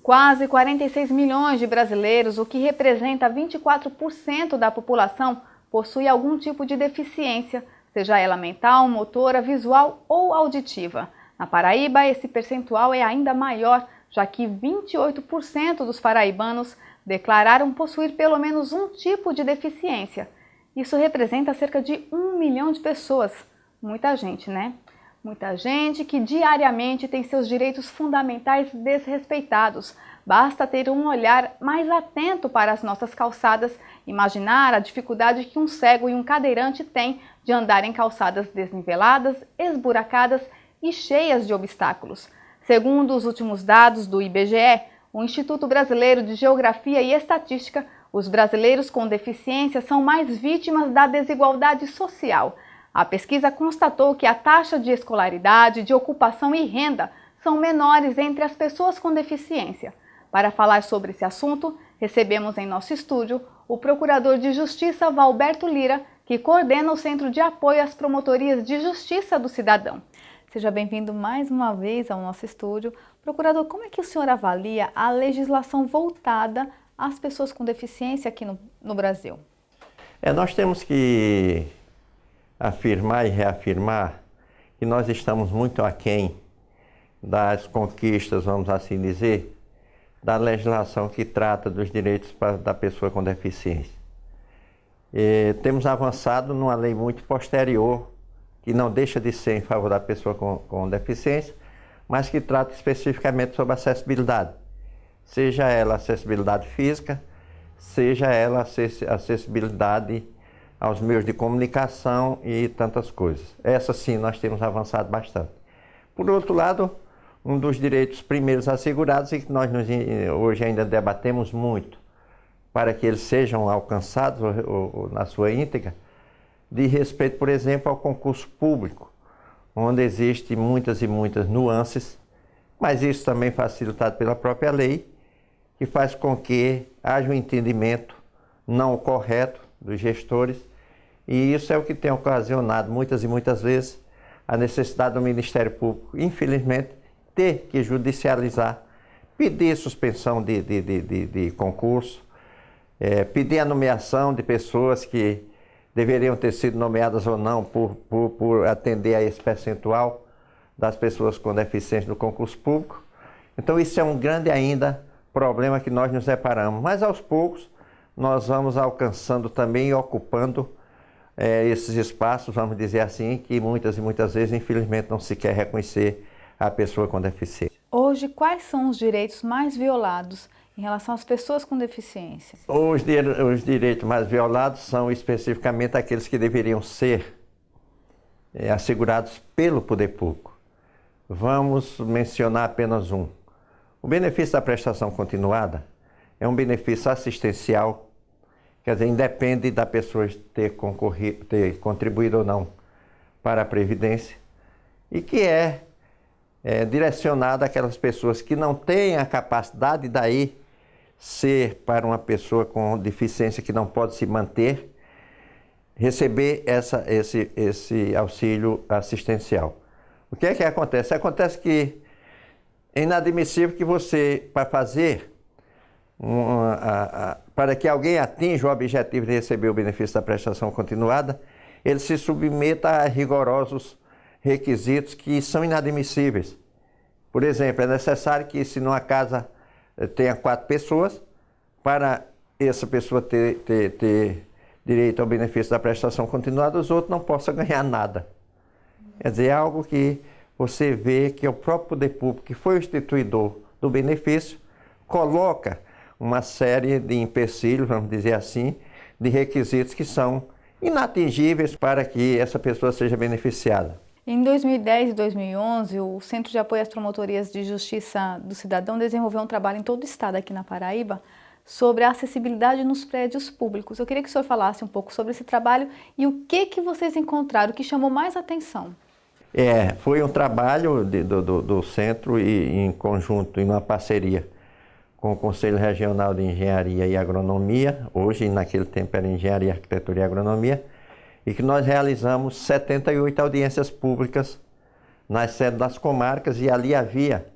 Quase 46 milhões de brasileiros, o que representa 24% da população, possui algum tipo de deficiência, seja ela mental, motora, visual ou auditiva. Na Paraíba, esse percentual é ainda maior, já que 28% dos paraibanos declararam possuir pelo menos um tipo de deficiência. Isso representa cerca de 1 milhão de pessoas. Muita gente, né? Muita gente que diariamente tem seus direitos fundamentais desrespeitados. Basta ter um olhar mais atento para as nossas calçadas, imaginar a dificuldade que um cego e um cadeirante têm de andar em calçadas desniveladas, esburacadas e cheias de obstáculos. Segundo os últimos dados do IBGE, o Instituto Brasileiro de Geografia e Estatística, os brasileiros com deficiência são mais vítimas da desigualdade social. A pesquisa constatou que a taxa de escolaridade, de ocupação e renda são menores entre as pessoas com deficiência. Para falar sobre esse assunto, recebemos em nosso estúdio o Procurador de Justiça Valberto Lira, que coordena o Centro de Apoio às Promotorias de Justiça do Cidadão. Seja bem-vindo mais uma vez ao nosso estúdio. Procurador, como é que o senhor avalia a legislação voltada às pessoas com deficiência aqui no Brasil? Nós temos que afirmar e reafirmar que nós estamos muito aquém das conquistas, vamos assim dizer, da legislação que trata dos direitos da pessoa com deficiência. Temos avançado numa lei muito posterior, que não deixa de ser em favor da pessoa com deficiência, mas que trata especificamente sobre acessibilidade. Seja ela acessibilidade física, seja ela acessibilidade aos meios de comunicação e tantas coisas. Essa sim nós temos avançado bastante. Por outro lado, um dos direitos primeiros assegurados e que nós hoje ainda debatemos muito para que eles sejam alcançados ou na sua íntegra, de respeito, por exemplo, ao concurso público, onde existem muitas e muitas nuances, mas isso também facilitado pela própria lei, que faz com que haja um entendimento não correto dos gestores, e isso é o que tem ocasionado muitas e muitas vezes a necessidade do Ministério Público, infelizmente, ter que judicializar, pedir suspensão de concurso, pedir a nomeação de pessoas que deveriam ter sido nomeadas ou não por atender a esse percentual das pessoas com deficiência no concurso público. Então isso é um grande ainda problema que nós nos deparamos, mas aos poucos nós vamos alcançando também e ocupando esses espaços, vamos dizer assim, que muitas e muitas vezes, infelizmente, não se quer reconhecer a pessoa com deficiência. Hoje, quais são os direitos mais violados em relação às pessoas com deficiência? Os direitos mais violados são especificamente aqueles que deveriam ser assegurados pelo poder público. Vamos mencionar apenas um. O benefício da prestação continuada é um benefício assistencial, quer dizer, independe da pessoa ter contribuído ou não para a Previdência, e que é direcionado àquelas pessoas que não têm a capacidade daí ser para uma pessoa com deficiência que não pode se manter, receber esse auxílio assistencial. O que é que acontece? Acontece que é inadmissível que você, para fazer, para que alguém atinja o objetivo de receber o benefício da prestação continuada, ele se submeta a rigorosos requisitos que são inadmissíveis. Por exemplo, é necessário que se numa casa tenha 4 pessoas, para essa pessoa ter direito ao benefício da prestação continuada, os outros não possam ganhar nada. Quer dizer, é algo que você vê que é o próprio poder público, que foi o instituidor do benefício, coloca uma série de empecilhos, vamos dizer assim, de requisitos que são inatingíveis para que essa pessoa seja beneficiada. Em 2010 e 2011, o Centro de Apoio às Promotorias de Justiça do Cidadão desenvolveu um trabalho em todo o estado aqui na Paraíba sobre a acessibilidade nos prédios públicos. Eu queria que o senhor falasse um pouco sobre esse trabalho e o que vocês encontraram, o que chamou mais atenção. Foi um trabalho do Centro e em conjunto, em uma parceria com o Conselho Regional de Engenharia e Agronomia, hoje naquele tempo era Engenharia, Arquitetura e Agronomia, e que nós realizamos 78 audiências públicas nas sedes das comarcas, e ali havia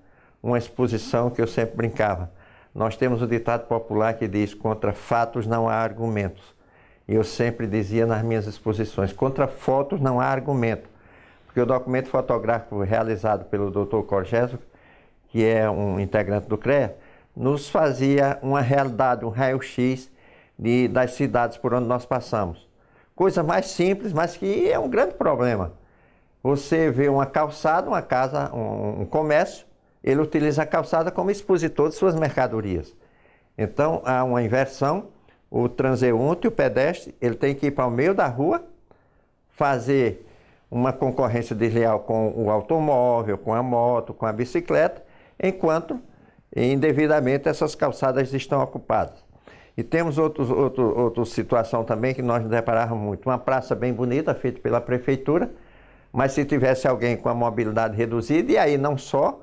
uma exposição que eu sempre brincava. Nós temos o ditado popular que diz: contra fatos não há argumentos. E eu sempre dizia nas minhas exposições: contra fotos não há argumento. Porque o documento fotográfico realizado pelo Dr. Corgeso, que é um integrante do CREA, nos fazia uma realidade, um raio-x das cidades por onde nós passamos. Coisa mais simples, mas que é um grande problema. Você vê uma calçada, uma casa, um comércio, ele utiliza a calçada como expositor de suas mercadorias. Então há uma inversão, o transeunte, o pedestre, ele tem que ir para o meio da rua, fazer uma concorrência desleal com o automóvel, com a moto, com a bicicleta, enquanto indevidamente essas calçadas estão ocupadas. E temos outra situação também que nós nos deparamos muito. Uma praça bem bonita, feita pela prefeitura, mas se tivesse alguém com a mobilidade reduzida, e aí não só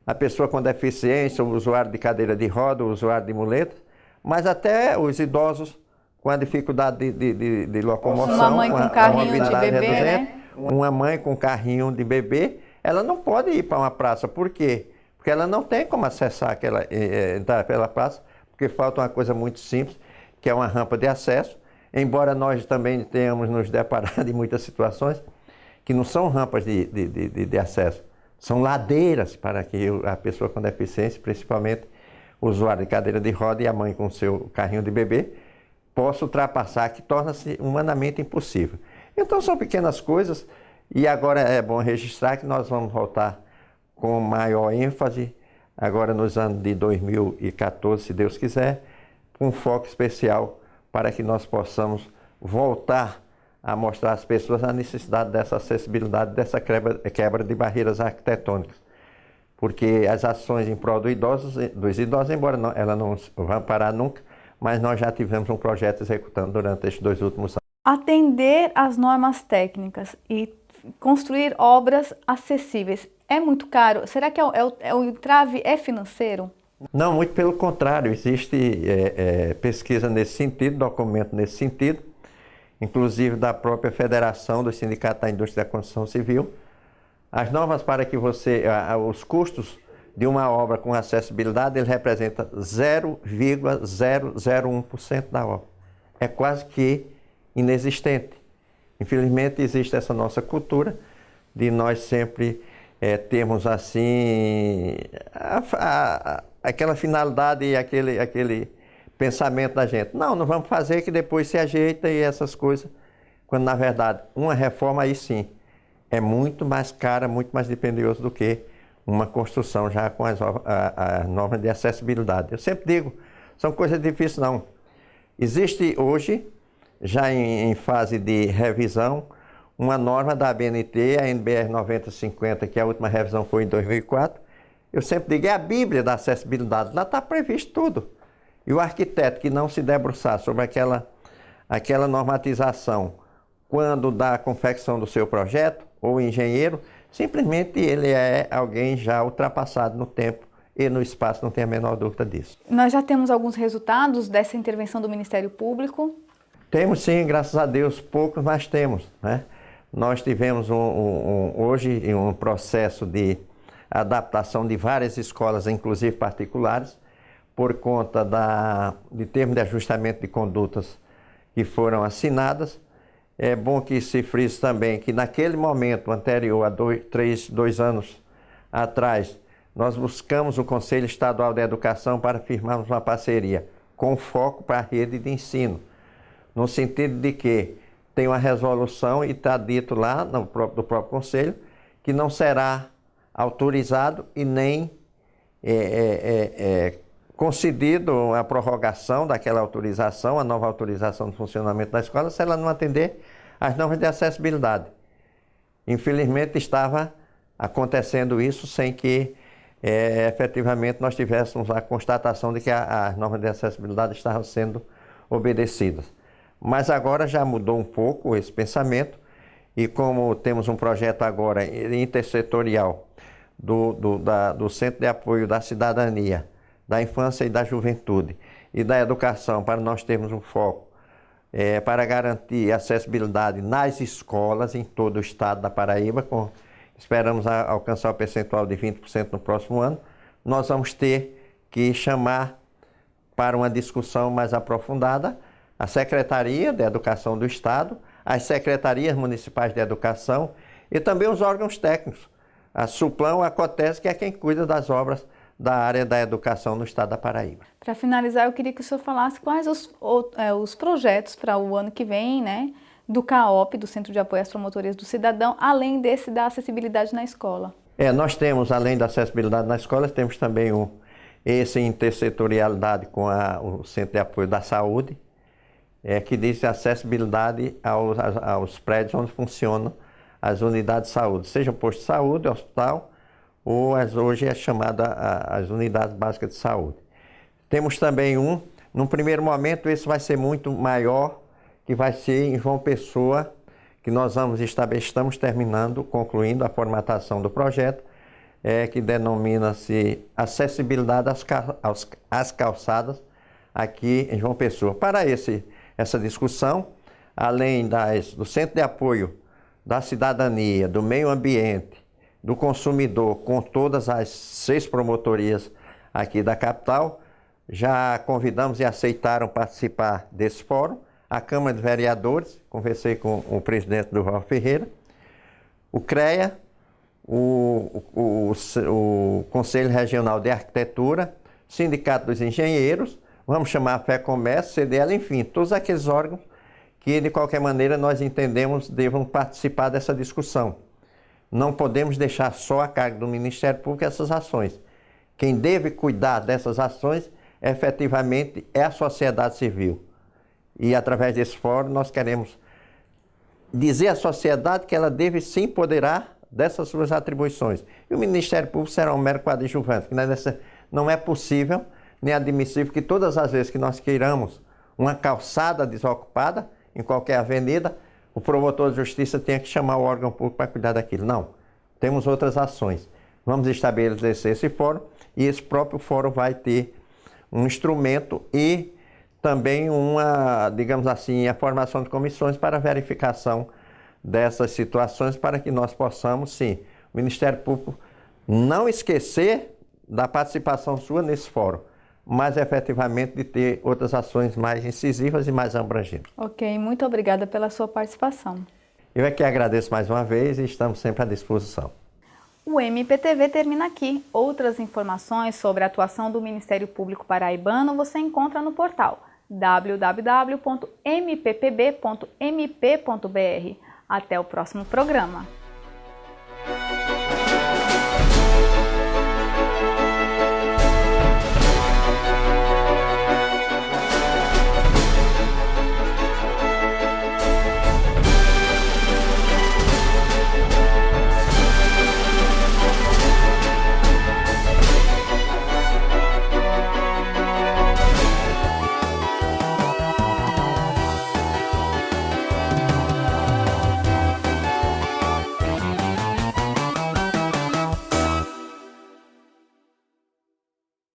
a pessoa com deficiência, o usuário de cadeira de roda, o usuário de muleta, mas até os idosos com a dificuldade de locomoção, uma mãe com carrinho de bebê, reduzida, né? Uma mãe com carrinho de bebê, ela não pode ir para uma praça. Por quê? Porque ela não tem como acessar entrar pela praça, porque falta uma coisa muito simples, que é uma rampa de acesso, embora nós também tenhamos nos deparado em muitas situações que não são rampas de acesso, são ladeiras para que a pessoa com deficiência, principalmente o usuário de cadeira de roda e a mãe com seu carrinho de bebê, possa ultrapassar, que torna-se humanamente impossível. Então são pequenas coisas, e agora é bom registrar que nós vamos voltar com maior ênfase, agora nos anos de 2014, se Deus quiser, com um foco especial para que nós possamos voltar a mostrar às pessoas a necessidade dessa acessibilidade, dessa quebra de barreiras arquitetônicas. Porque as ações em prol dos idosos, embora ela não vá parar nunca, mas nós já tivemos um projeto executando durante estes 2 últimos anos. Atender às normas técnicas e construir obras acessíveis é muito caro? Será que o entrave é financeiro? Não, muito pelo contrário. Existe pesquisa nesse sentido, documento nesse sentido, inclusive da própria Federação dos Sindicatos da Indústria da Construção Civil. As normas para que os custos de uma obra com acessibilidade, ele representa 0,001% da obra. É quase que inexistente. Infelizmente existe essa nossa cultura de nós sempre termos assim aquela finalidade e aquele pensamento da gente. Não vamos fazer que depois se ajeita e essas coisas. Quando na verdade uma reforma aí sim é muito mais cara, muito mais dispendioso do que uma construção já com as normas de acessibilidade. Eu sempre digo, são coisas difíceis não. Existe hoje, já em fase de revisão, uma norma da ABNT, a NBR 9050, que a última revisão foi em 2004. Eu sempre digo, é a Bíblia da acessibilidade, lá está previsto tudo. E o arquiteto que não se debruçar sobre aquela normatização quando da confecção do seu projeto, ou engenheiro, simplesmente ele é alguém já ultrapassado no tempo e no espaço, não tem a menor dúvida disso. Nós já temos alguns resultados dessa intervenção do Ministério Público? Temos sim, graças a Deus, poucos, mas temos, né? Nós tivemos hoje um processo de adaptação de várias escolas, inclusive particulares, por conta de termos de ajustamento de condutas que foram assinadas. É bom que se frise também que naquele momento anterior, há 2 anos atrás, nós buscamos o Conselho Estadual de Educação para firmarmos uma parceria com foco para a rede de ensino, no sentido de que tem uma resolução e está dito lá do próprio Conselho que não será autorizado e nem concedido a prorrogação daquela autorização, a nova autorização de funcionamento da escola, se ela não atender às normas de acessibilidade. Infelizmente estava acontecendo isso sem que efetivamente nós tivéssemos a constatação de que as normas de acessibilidade estavam sendo obedecidas. Mas agora já mudou um pouco esse pensamento e como temos um projeto agora intersetorial do Centro de Apoio da Cidadania, da Infância e da Juventude e da Educação, para nós termos um foco para garantir acessibilidade nas escolas em todo o estado da Paraíba, esperamos alcançar o percentual de 20% no próximo ano, nós vamos ter que chamar para uma discussão mais aprofundada a Secretaria de Educação do Estado, as Secretarias Municipais de Educação e também os órgãos técnicos, a SUPLAN, a COTES, que é quem cuida das obras da área da educação no estado da Paraíba. Para finalizar, eu queria que o senhor falasse quais os projetos para o ano que vem, né, do CAOP, do Centro de Apoio às Promotorias do Cidadão, além desse da acessibilidade na escola. Nós temos, além da acessibilidade na escola, temos também esse intersetorialidade com o Centro de Apoio da Saúde, que diz acessibilidade aos prédios onde funcionam as unidades de saúde, seja o posto de saúde, hospital, ou hoje é chamada as unidades básicas de saúde. Temos também num primeiro momento, esse vai ser muito maior, que vai ser em João Pessoa, que nós estamos concluindo a formatação do projeto, que denomina-se Acessibilidade às Calçadas, aqui em João Pessoa. Para essa discussão, além do Centro de Apoio da Cidadania, do Meio Ambiente, do Consumidor, com todas as 6 promotorias aqui da capital, já convidamos e aceitaram participar desse fórum, a Câmara de Vereadores, conversei com o presidente do Raul Ferreira, o CREA, o Conselho Regional de Arquitetura, Sindicato dos Engenheiros, vamos chamar a Fé Comércio, CDL, enfim, todos aqueles órgãos que, de qualquer maneira, nós entendemos devam participar dessa discussão. Não podemos deixar só a cargo do Ministério Público essas ações. Quem deve cuidar dessas ações, efetivamente, é a sociedade civil. E, através desse fórum, nós queremos dizer à sociedade que ela deve se empoderar dessas suas atribuições. E o Ministério Público será um mero coadjuvante, que não é possível nem admissível que todas as vezes que nós queiramos uma calçada desocupada, em qualquer avenida, o promotor de justiça tenha que chamar o órgão público para cuidar daquilo. Não, temos outras ações. Vamos estabelecer esse fórum e esse próprio fórum vai ter um instrumento e também digamos assim, a formação de comissões para verificação dessas situações para que nós possamos, sim, o Ministério Público não esquecer da participação sua nesse fórum, mas efetivamente de ter outras ações mais incisivas e mais abrangentes. Ok, muito obrigada pela sua participação. Eu é que agradeço mais uma vez e estamos sempre à disposição. O MPTV termina aqui. Outras informações sobre a atuação do Ministério Público Paraibano você encontra no portal www.mppb.mp.br. Até o próximo programa.